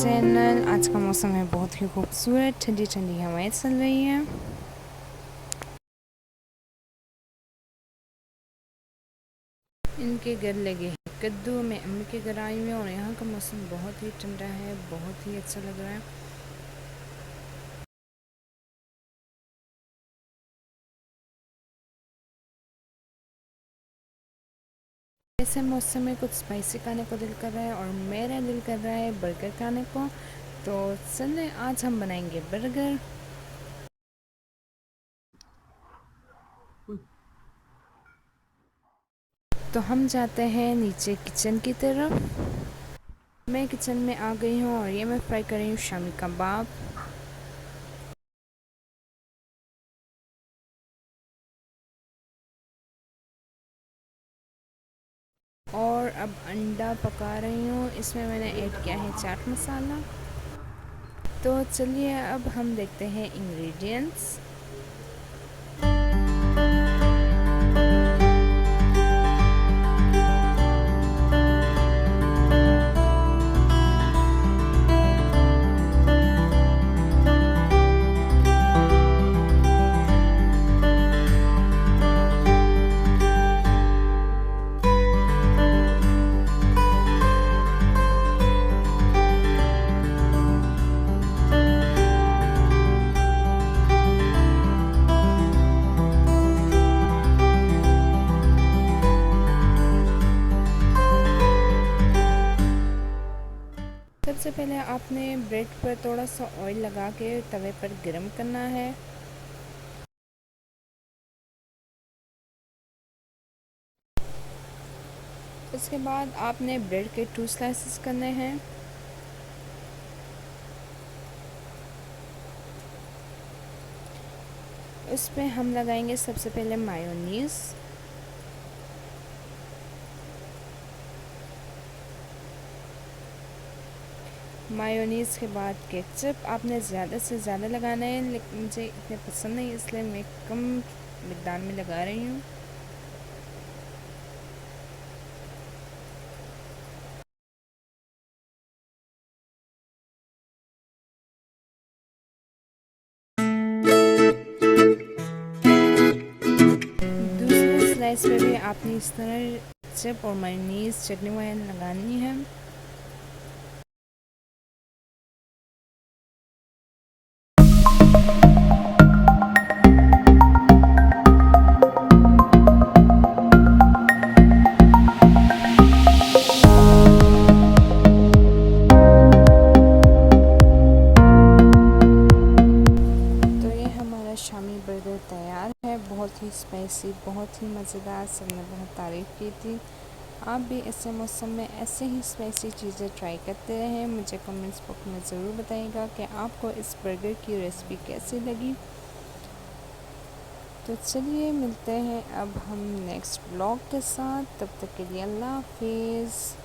Channel. आज का मौसम है बहुत ही खूबसूरत, ठंडी ठंडी हवाएं चल रही हैं। इनके घर लगे हैं कद्दू। मैं अम्मी के घर आई हूँ और यहाँ का मौसम बहुत ही ठंडा है, बहुत ही अच्छा लग रहा है। ऐसे मौसम में कुछ स्पाइसी खाने को दिल कर रहा है और मेरा दिल कर रहा है बर्गर खाने को। तो चलिए आज हम बनाएंगे बर्गर। तो हम जाते हैं नीचे किचन की तरफ। मैं किचन में आ गई हूँ और ये मैं फ्राई कर रही हूँ शामी कबाब। और अब अंडा पका रही हूँ। इसमें मैंने ऐड किया है चाट मसाला। तो चलिए अब हम देखते हैं इंग्रेडिएंट्स। सबसे पहले आपने ब्रेड पर थोड़ा सा ऑयल लगा के तवे पर गरम करना है। उसके बाद आपने ब्रेड के 2 स्लाइसेस करने हैं। उस पर हम लगाएंगे सबसे पहले मायोनीज़। मायोनीज़ के बाद केचप आपने ज़्यादा से ज़्यादा लगाना है, लेकिन मुझे इतने पसंद नहीं इसलिए मैं कम मिकदार में लगा रही हूँ। दूसरे स्लाइस पे भी आपने इस तरह केचप और मायोनीज़ चटनी वगैरह लगानी है। शामी बर्गर तैयार है। बहुत ही स्पाइसी, बहुत ही मज़ेदार, सबने बहुत तारीफ़ की थी। आप भी ऐसे मौसम में ऐसे ही स्पाइसी चीज़ें ट्राई करते रहें। मुझे कमेंट्स बॉक्स में ज़रूर बताइएगा कि आपको इस बर्गर की रेसिपी कैसी लगी। तो चलिए मिलते हैं अब हम नेक्स्ट ब्लॉग के साथ। तब तक के लिए अल्लाह हाफिज़।